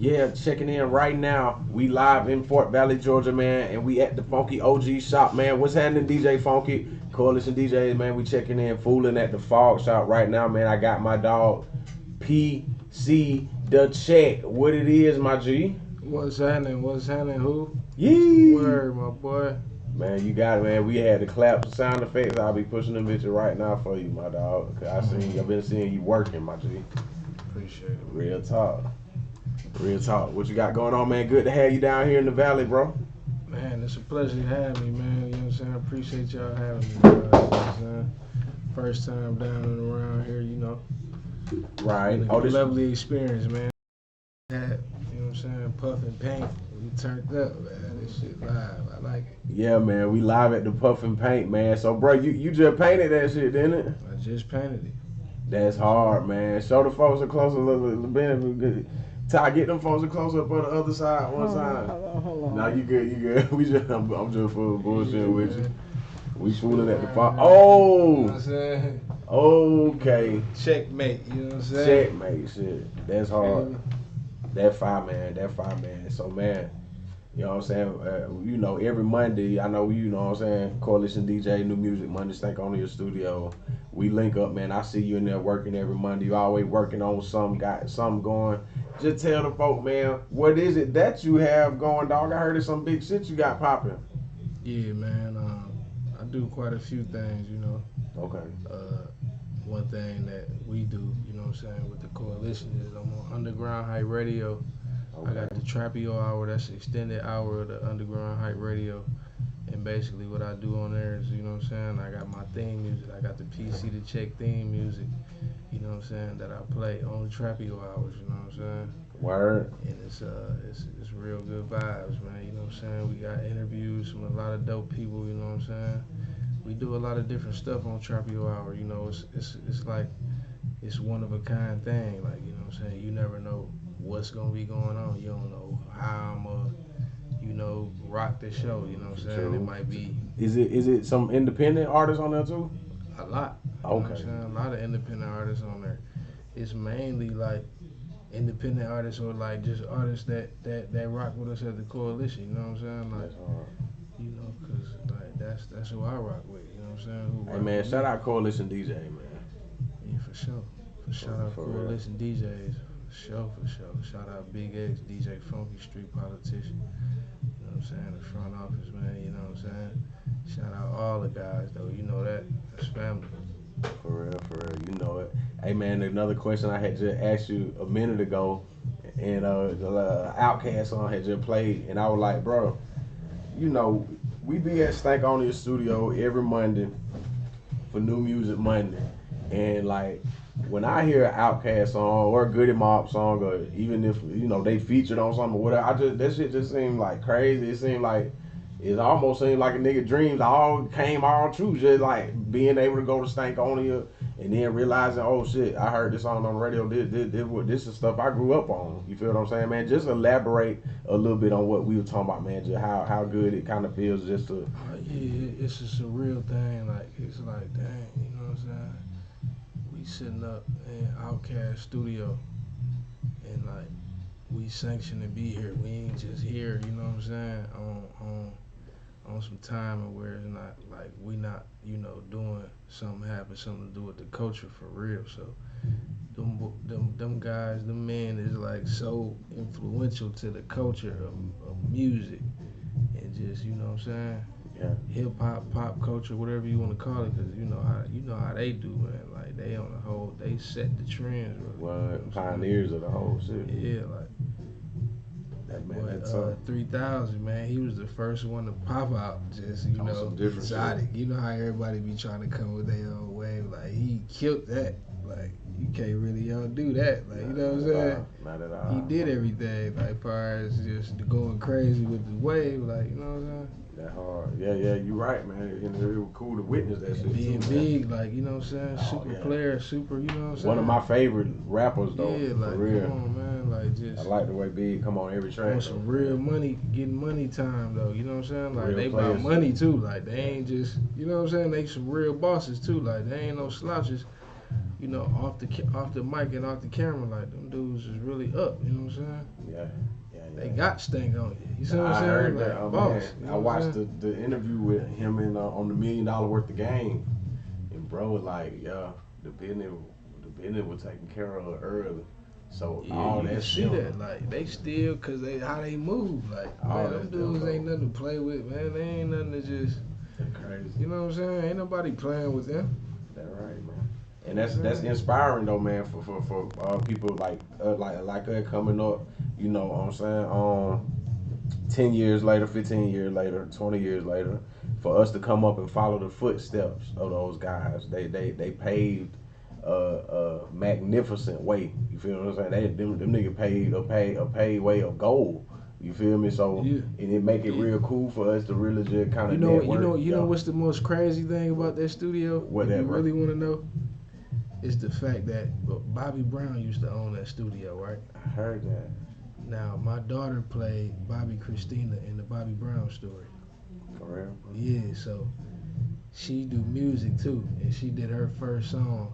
Yeah, checking in right now. We live in Fort Valley, Georgia, man, and we at the Funky OG shop, man. What's happening, DJ Funky? Coalition DJs, man. We checking in, fooling at the Fog shop right now, man. I got my dog PC the check. What it is, my G? What's happening? What's happening? Who? What's the Yee. word, my boy? Man, you got it, man. We had the claps, sound effects. I'll be pushing them bitches right now for you, my dog. I've been seeing you working, my G. Appreciate it. Real talk. Real talk. What you got going on, man? Good to have you down here in the valley, bro. Man, it's a pleasure to have me, man. You know what I'm saying? I appreciate y'all having me, bro. You know what I'm saying? First time down and around here, you know. Right. Been a lovely experience, man. Had, you know what I'm saying? Puff and paint. We turned up, man. This shit live. I like it. Yeah, man. We live at the Puff and Paint, man. So, bro, you just painted that shit, didn't it? I just painted it. That's hard, man. Show the folks a closer look. Ty, get them folks a close up on the other side one time. Hold on. Nah, you good, you good. I'm just full bullshit with you. We fooling at the You know Oh, what I'm saying? okay. Checkmate, you know what I'm saying? Checkmate, shit. That's hard. That fire man. So, man, you know what I'm saying? You know, every Monday, I know you know what I'm saying, Coalition DJ, New Music Monday, Stank on your studio. We link up, man. I see you in there working every Monday. You always working on something, got something going. Just tell the folk, man, what is it that you have going, dog? I heard it's some big shit you got popping. Yeah, man. I do quite a few things, you know. Okay. One thing that we do, you know what I'm saying, with the coalition is I'm on Underground Hype Radio. Okay. I got the Trapio Hour, that's the extended hour of the Underground Hype Radio. And basically what I do on there is, you know what I'm saying, I got my theme music, I got the PC to check theme music, you know what I'm saying, that I play on the Trapio Hours, you know what I'm saying? Word. And it's real good vibes, man, you know what I'm saying? We got interviews from a lot of dope people, you know what I'm saying? We do a lot of different stuff on Trapio Hour, you know, it's like it's one of a kind thing, like, you know what I'm saying? You never know what's gonna be going on. You don't know how I'm gonna, you know, rock the show, you know what I'm saying? True. It might be Is it some independent artists on there too? a lot. You know what I'm saying? A lot of independent artists on there. It's mainly like independent artists or like just artists that rock with us at the coalition, you know what I'm saying? Like, That's hard. you know, cause like that's who I rock with, you know what I'm saying? Who Hey rock man, with shout me. out Coalition DJ, man. Yeah, for sure. Shout out For real. Coalition DJs. For sure. Shout out Big X, DJ Funky, Street Politician. You know what I'm saying? The front office, man. You know what I'm saying? Shout out all the guys, though. You know that. That's family. For real, you know it. Hey man, another question I had just asked you a minute ago, and the Outcast song had just played, and I was like, bro, you know, we be at Stank On Your Studio every Monday for New Music Monday, and like when I hear an Outcast song or a Goody Mob song, or even if you know they featured on something or whatever, I just that shit just seemed like crazy. It seemed like it almost seemed like a nigga dreams all came all true. Just like being able to go to Stankonia and then realizing, oh shit, I heard this song on the radio. This is stuff I grew up on. You feel what I'm saying, man? Just elaborate a little bit on what we were talking about, man. Just how good it kind of feels just to. Yeah, it's just a real thing. Like, it's like, dang, you know what I'm saying? We sitting up in Outcast Studio, and like, we sanctioned to be here. We ain't just here, you know what I'm saying? On some time and where it's not like we not, you know, doing something happen, something to do with the culture for real. So them guys, them men is like so influential to the culture of music and just, you know what I'm saying? Yeah. Hip hop, pop culture, whatever you want to call it, because you know how they do, man. Like they on the whole, they set the trends. Really, Well, you know what I'm pioneers of the whole shit. saying? Yeah, like That man, But that's up. 3000, man, he was the first one to pop out. Just you On know, some different exotic. shit. You know how everybody be trying to come with their own wave. Like he killed that. Like you can't really do that. Like you know what I'm saying? Not at all. He did everything. Like far as just going crazy with the wave. Like you know what I'm saying? That hard. Yeah, you right, man. And it was cool to witness that shit Being too, man. big, like you know what I'm saying? Oh, Super yeah. player, super. You know what I'm saying? One of my favorite rappers though, Yeah, for like real. come on, man. Like I just. like the way Big come on every track. On some real money, getting money time though, you know what I'm saying? Like Real they players. about money too, like they ain't just, you know what I'm saying? They some real bosses too, like they ain't no slouches. you know, off the mic and off the camera, like them dudes is really up. You know what I'm saying? Yeah. They got stank on you. You see what I'm I saying? heard Like, that. boss. Man, You I know what I'm watched saying? the interview with him in on the $1 million worth of game, and bro was like, yeah, the business was taken care of early. So Yeah, all you can that's see them. that. Like, they still, cause they how they move. Like, All man, them that's them, dudes bro. ain't nothing to play with, man. They ain't nothing to just, That's crazy. you know what I'm saying? Ain't nobody playing with them. That right, man. And You know what I'm that's saying? inspiring though, man, for people like us coming up. You know what I'm saying? 10 years later, 15 years later, 20 years later, for us to come up and follow the footsteps of those guys. They paved a magnificent way. You feel what I'm saying? Them niggas paved a paved way of gold. You feel me? So Yeah. and it make it Yeah. real cool for us to really just kind You of know, network. you know what's the most crazy thing about that studio? If you Whatever. really want to know, it's the fact that Bobby Brown used to own that studio, right? I heard that. Now, my daughter played Bobby Christina in the Bobby Brown story. For real. Yeah, so she do music too, and she did her first song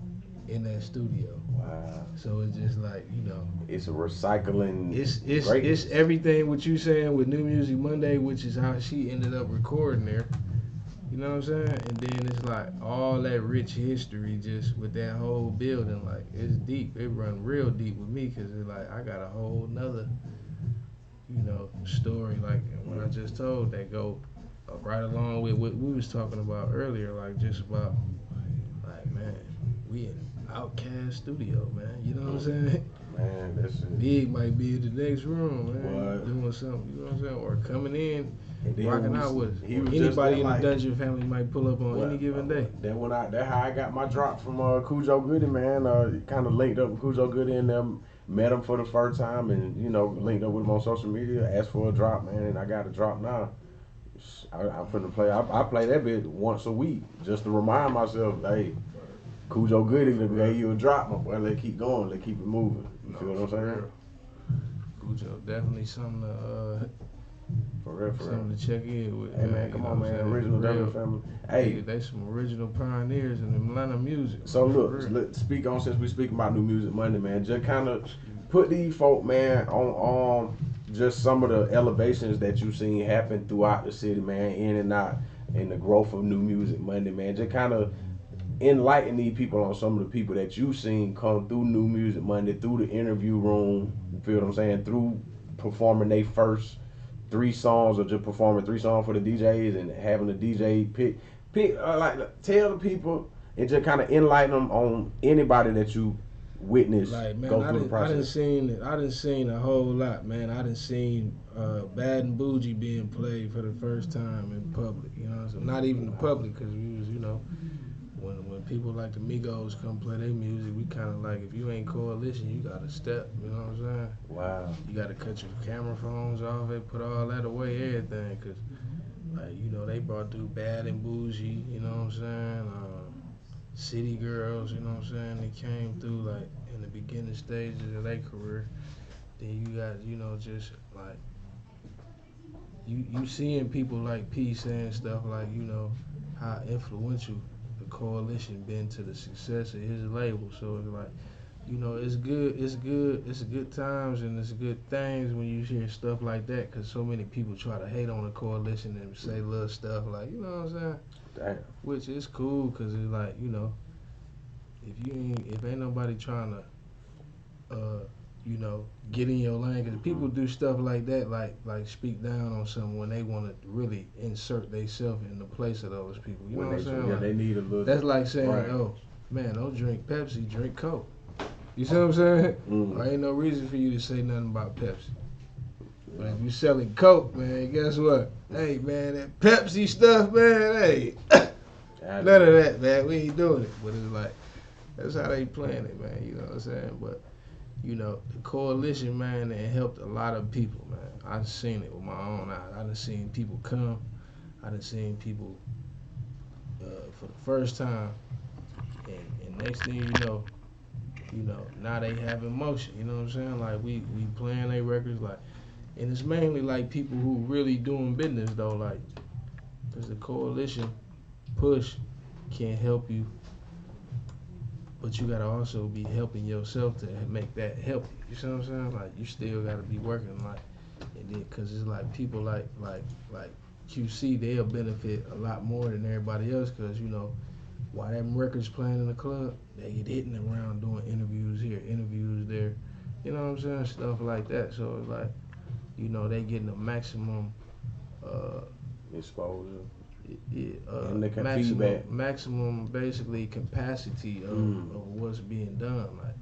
in that studio. Wow. So it's just like, you know, It's a recycling. it's everything what you saying with New Music Monday, which is how she ended up recording there. You know what I'm saying? And then it's like all that rich history just with that whole building. Like, it's deep. It run real deep with me because it's like I got a whole nother, you know, story like what I just told that go right along with what we was talking about earlier. Like, just about, like, man, we in Outcast Studio, man. You know what I'm saying? Man, that's it. Big might be in the next room, man, What? doing something. You know what I'm saying? Or coming in. And then Rocking we- out with us. he Or was just anybody there in the like- Dungeon family might pull up on any given day. That's how I got my drop from Cujo Goody, man. Kind of linked up with Cujo Goody and them, met him for the first time, and you know linked up with him on social media. Asked for a drop, man, and I got a drop now. I'm finna play. I play that bit once a week just to remind myself, hey, Cujo Goody gave you a drop, my boy. Let's keep going. Let's keep it moving. You feel what I'm saying? Cujo definitely something to For real. something to check in with. Hey man, you come know on, what I'm man. saying? Original For real. Dungeon family. Hey, They some original pioneers in Atlanta music. so For look, real. let's speak on since we speaking about New Music Monday, man. Just kind of put these folk, man, on just some of the elevations that you've seen happen throughout the city, man, in and out, and the growth of New Music Monday, man. Just kind of enlighten these people on some of the people that you've seen come through New Music Monday, through the interview room. You feel what I'm saying? Through performing their first 3 songs, or just performing 3 songs for the DJs and having the DJ pick like tell the people and just kind of enlighten them on anybody that you witness Like, man, go I through the didn't process. seen a whole lot, man. I didn't seen Bad and Bougie being played for the first time in public. You know, so not even the public, because we was, you know, when people like the Migos come play their music, we kind of like, if you ain't coalition, you gotta step. You know what I'm saying? Wow. You gotta cut your camera phones off and put all that away, everything, cause like, you know, they brought through Bad and Bougie. You know what I'm saying? City Girls. You know what I'm saying? They came through like in the beginning stages of their career. Then you got, you know, just like you seeing people like P saying stuff like, you know, how influential the coalition been to the success of his label. So it's like, you know, it's good times and it's good things when you hear stuff like that, because so many people try to hate on the coalition and say little stuff like, you know what I'm saying? Damn. Which is cool, because it's like, you know, if ain't nobody trying to you know, get in your lane. Because people do stuff like that, like speak down on someone when they want to really insert themselves in the place of those people. You know what I'm saying? Yeah, Like, they need a little. that's like saying, Right. oh, man, don't drink Pepsi, drink Coke. You see what I'm saying? Mm. There ain't no reason for you to say nothing about Pepsi. But if you selling Coke, man, guess what? Hey, man, that Pepsi stuff, man, hey, none of that, man. We ain't doing it. But it's like, that's how they playing it, man. You know what I'm saying? But, you know, the coalition, man, it helped a lot of people, man. I done seen it with my own eyes. I done seen people come. I done seen people for the first time. And next thing you know, now they have emotion. You know what I'm saying? Like, we playing their records, like, and it's mainly like people who really doing business though, like, because the coalition push can help you but you gotta also be helping yourself to make that healthy. You see what I'm saying? Like you still gotta be working like, and then cause it's like people like QC, they'll benefit a lot more than everybody else, cause you know while them records playing in the club, they get hitting around doing interviews here, interviews there. You know what I'm saying? Stuff like that. So it's like, you know, they getting the maximum uh, exposure. And they can feedback. maximum basically capacity of what's being done. Like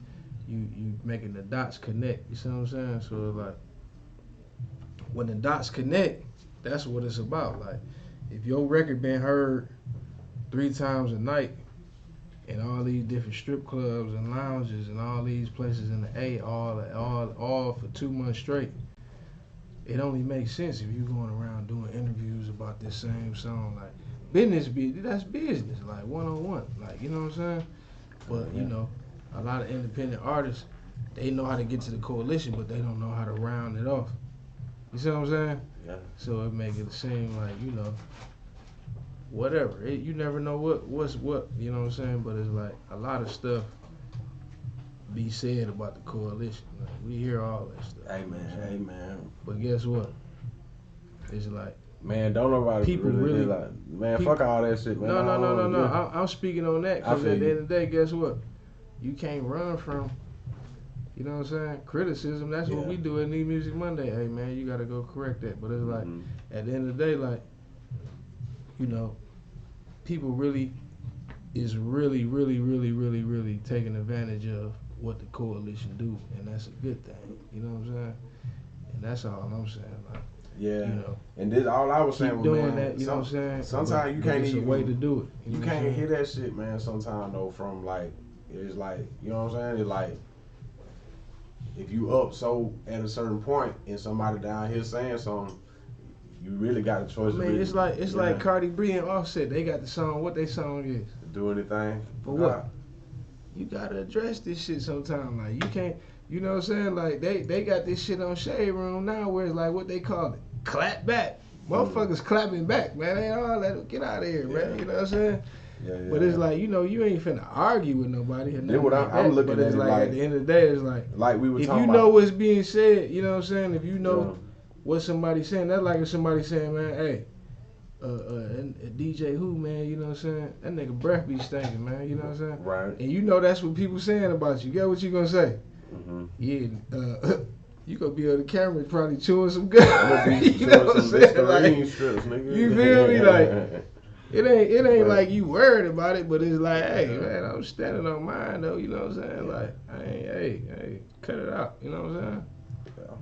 you making the dots connect. You see what I'm saying? So like when the dots connect, that's what it's about. Like if your record been heard 3 times a night in all these different strip clubs and lounges and all these places in the A, all for 2 months straight, it only makes sense if you're going around doing interviews about this same song. Like that's business, like one-on-one, like, you know what I'm saying? But you know, a lot of independent artists, they know how to get to the coalition, but they don't know how to round it off. You see what I'm saying? Yeah. So it make it seem like, you know, whatever. You never know what's what, you know what I'm saying? But it's like a lot of stuff be said about the coalition. Like, we hear all that stuff. Amen. But guess what? It's like, man, don't nobody people really like, man, fuck all that shit, man. No. I'm speaking on that because at the end of the day, guess what? You can't run from, you know what I'm saying, criticism. That's what we do at Need Music Monday. Hey, man, you got to go correct that. But it's like, at the end of the day, like, you know, people really taking advantage of what the coalition do, and that's a good thing. You know what I'm saying? And that's all I'm saying. Like, yeah. You know, and this all I was saying was, doing man, that. You know what I'm saying? Sometimes you can't even. It's a way to do it. You can't hear that shit, man. Sometimes though, from like, it's like, you know what I'm saying? It's like, if you up so at a certain point and somebody down here saying something, you really got a choice. I mean, it's like Cardi B and Offset. They got the song. What they song is? Do anything for what? You gotta address this shit sometime. Like you can't. You know what I'm saying? Like they got this shit on Shade Room now, where it's like what they call it, clap back. Motherfuckers clapping back, man. They all let get out of here, man. You know what I'm saying? Yeah. But it's like, you know, you ain't finna argue with nobody. That's what I'm looking but it's at. Like at the end of the day, it's like we were if talking you about, know what's being said, you know what I'm saying? If you know what somebody's saying, that's like if somebody's saying, man, hey, DJ who, man, you know what I'm saying? That nigga breath be stinking, man, you know what I'm saying? Right. And you know that's what people saying about you. Get what you gonna say? Mm-hmm. Yeah, you gonna be on the camera probably chewing some gum. You know what I'm saying? Like, strips, nigga. You feel me? Like, it ain't like you worried about it, but it's like, hey, man, I'm standing on mine though, you know what I'm saying? Like, hey, cut it out, you know what I'm saying?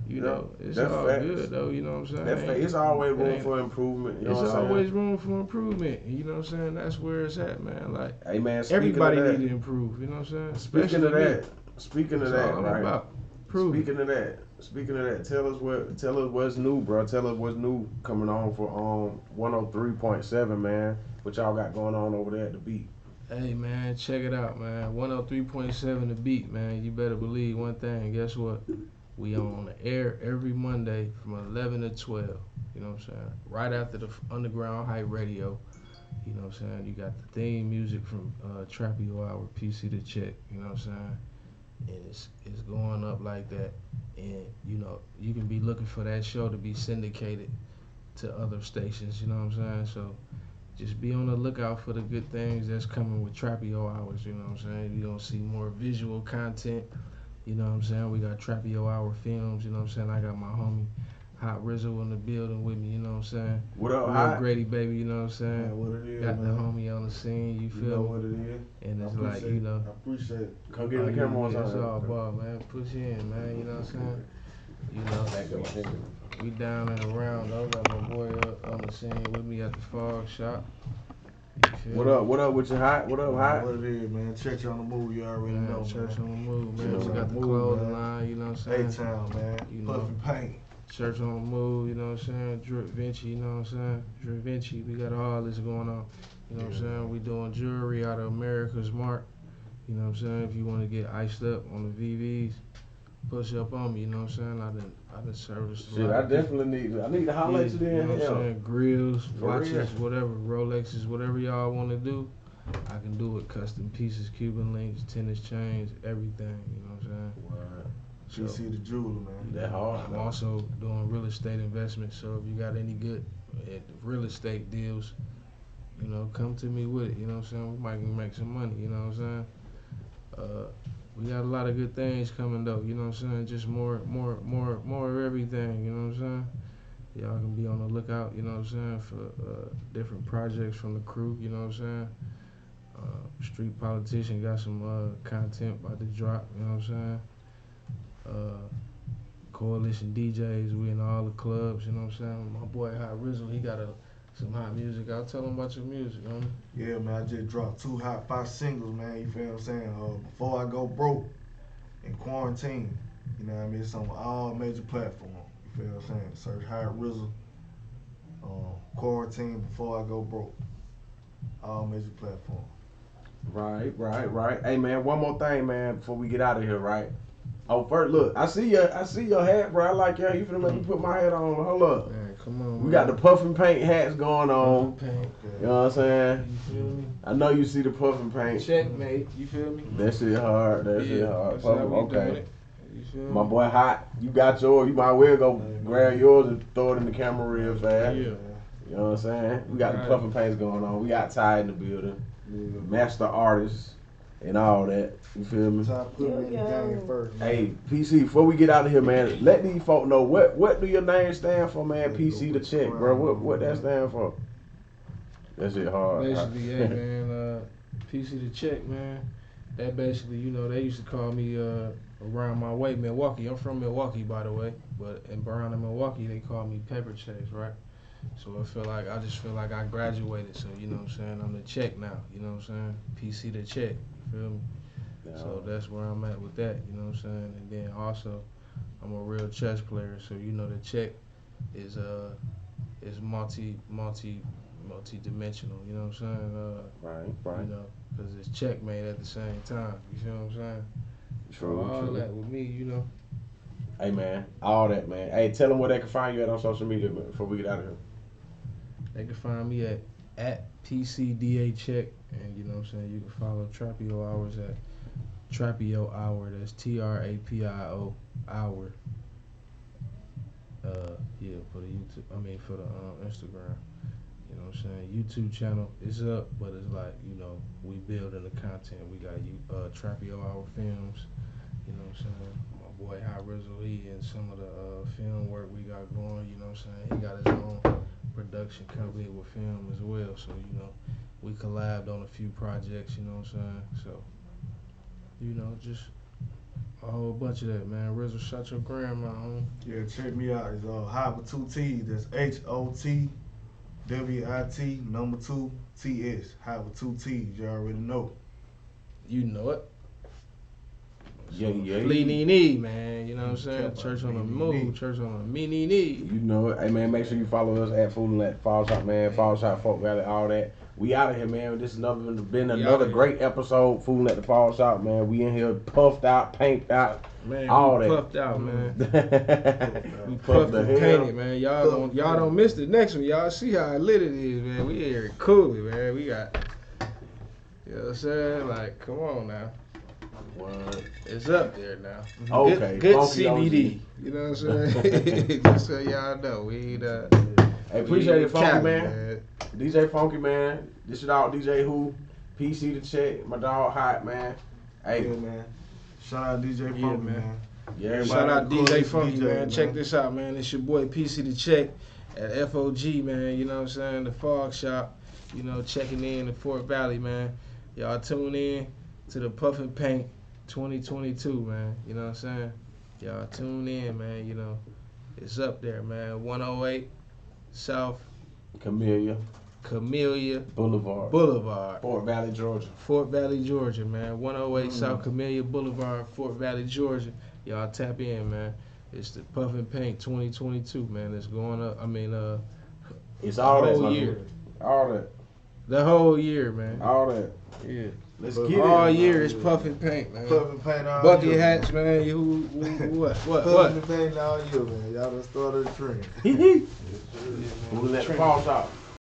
You know, it's all good though, you know what I'm saying? It's always room for improvement. You know it's always room for improvement. You know what I'm saying? That's where it's at, man. Like, hey, man, everybody need to improve. You know what I'm saying? Speaking of that, right? Speaking of that, tell us what's new, bro. Tell us what's new coming on for 103.7, man. What y'all got going on over there at the beat? Hey, man, check it out, man. 103.7 the beat, man. You better believe one thing. Guess what? We on the air every Monday from 11 to 12. You know what I'm saying? Right after the Underground Hype Radio. You know what I'm saying? You got the theme music from Trappio Hour, PC to Check. You know what I'm saying? And it's going up like that. And, you know, you can be looking for that show to be syndicated to other stations. You know what I'm saying? So just be on the lookout for the good things that's coming with Trappio Hours. You know what I'm saying? You're going to see more visual content. You know what I'm saying? We got Trappio Hour Films, you know what I'm saying? I got my homie Hot Rizzo in the building with me, you know what I'm saying? What up, Hot? Grady, baby, you know what I'm saying? Man, what it is, got man. the homie on the scene, you feel you know me? what it is. And it's like, you know. I appreciate it. Come get the camera on time. It's all ball, man. Push in, man, you know what I'm saying? You know, we down and around, though. Got my boy up on the scene with me at the Fog Shop. What up with your Hot? What up, Hot? What it is, man. Church on the move, you already know, Church man. on the move, man. Church We on got the the move, clothing man. line, you know what I'm saying? A-Town, man. You know. Puffy Paint. Church on the move, you know what I'm saying? Drip Vinci, you know what I'm saying? Drip Vinci, we got all this going on. You know what I'm saying? We doing jewelry out of America's Mark. You know what I'm saying? If you want to get iced up on the VVs, push up on me, you know what I'm saying? I done serviced a lot. I definitely need to holler at you then. You know what I'm saying? Grills, For watches, real. whatever, Rolexes, whatever y'all want to do. I can do it. Custom pieces, Cuban links, tennis chains, everything. You know what I'm saying? Word. So, PC the jeweler, man. That hard. I'm though. also doing real estate investments. So if you got any good real estate deals, you know, come to me with it. You know what I'm saying? We might make some money. You know what I'm saying? We got a lot of good things coming though. You know what I'm saying? Just more of everything. You know what I'm saying? Y'all can be on the lookout. You know what I'm saying? For different projects from the crew. You know what I'm saying? Street Politician got some content about to drop. You know what I'm saying? Coalition DJs, we in all the clubs, you know what I'm saying? My boy Hot Rizzle, he got some hot music. I'll tell him about your music, homie. Yeah, man, I just dropped 2 hot 5 singles, man. You feel what I'm saying? Before I Go Broke and Quarantine. You know what I mean? It's on all major platforms. You feel what I'm saying? Search Hot Rizzle, Quarantine, Before I Go Broke. All major platforms. Right. Hey man, one more thing, man, before we get out of here, right? Oh, first, look, I see your hat, bro. I like your hat. You finna make me put my hat on. Hold up. Man, come on, We man. got the puffin' paint hats going on. Puffin' paint. You know what I'm saying? You feel me? I know you see the puffin' paint. Checkmate, you feel me? That shit hard. That shit hard. That's how Puffin', we doing okay. it. You feel My me? boy Hot, you got yours. You might well go grab yours and throw it in the camera real fast. Yeah. You know what I'm saying? We got Right. the puffin' paints going on. We got Ty in the building. Master artists and all that. You feel me? So I put me in the game first, man. Hey, PC, before we get out of here, man, let these folk know what do your name stand for, man? PC the check, bro. What that stand for? That shit hard. Basically, hey man, PC the check, man. That basically, you know, they used to call me around my way, Milwaukee. I'm from Milwaukee, by the way, but in around Milwaukee, they call me Paper Checks, right? So I just feel like I graduated. So you know what I'm saying? I'm the check now. You know what I'm saying? PC the check. You feel me? So that's where I'm at with that. You know what I'm saying? And then also, I'm a real chess player. So you know the check is multi-dimensional. You know what I'm saying? Right. You know, because it's checkmate at the same time. You feel what I'm saying? True. All that with me, you know. Hey man, all that, man. Hey, tell them where they can find you at on social media, man, before we get out of here. They can find me at PCDA Check, and you know what I'm saying. You can follow Trapio Hours at Trapio Hour. That's TRAPIO Hour. Yeah, for the YouTube. I mean for the Instagram. You know what I'm saying? YouTube channel is up, but it's like, you know, we building the content. We got Trapio Hour Films. You know what I'm saying? My boy High Rizzle, he and some of the film work we got going. You know what I'm saying? He got his own production company with film as well. So, you know, we collabed on a few projects, you know what I'm saying? So, you know, just a whole bunch of that, man. Rizzle, shut your grandma, homie. Yeah, check me out. It's Hot with 2 T's. That's HOTWIT 2 TS. Hot with 2 T's. You already know. You know it. Yeah. Flee-nee-nee, man. You know what I'm saying? Care about Church on the Flee-nee-nee. move. Church on the me-nee-nee. You know it. Hey man, make sure you follow us at Food and Let Fall Shop, man. Fall Shop, Folk Valley, all that. We out of here, man. This is been another great episode. Food at the Fall Shop, man. We in here puffed out, painted out, Man, all we that. puffed out, man. We Puffed puffed the and hell. painted, man. Y'all don't miss the next one. Y'all see how lit it is, man. We here coolly, man. We got, you know what I'm saying? Like, come on now. Word. It's up there now. Okay, Good funky CBD. You know what I'm saying? Just so y'all know, we ain't Hey, appreciate it, Funky Cali, man. DJ Funky man. This shit out DJ Who. PC the check. My dog Hot, man. Hey, Yeah, man. Shout out DJ Yeah, Funky, man. man. yeah, everybody. Shout out DJ Coalition Funky, DJ, man. Check man. this out, man. It's your boy PC the Check at FOG, man. You know what I'm saying? The Fog Shop. You know, checking in Fort Valley, man. Y'all tune in to the Puffin' Paint 2022, man. You know what I'm saying? Y'all tune in, man. You know, it's up there, man. 108 South Camellia Boulevard. Fort Valley, Georgia. Fort Valley, Georgia, man. 108 South Camellia Boulevard, Fort Valley, Georgia. Y'all tap in, man. It's the Puffin' Paint 2022, man. It's going up. I mean, It's all the that, whole my year. dude. All that. The whole year, man. All that. Yeah. Let's But get it. All year is Puffin' Paint, man. Puffin' paint all Bucket year. hats, man. What? Puffin' paint all year, man. Y'all done started a trend. Hee hee. Food at the Fall Shop.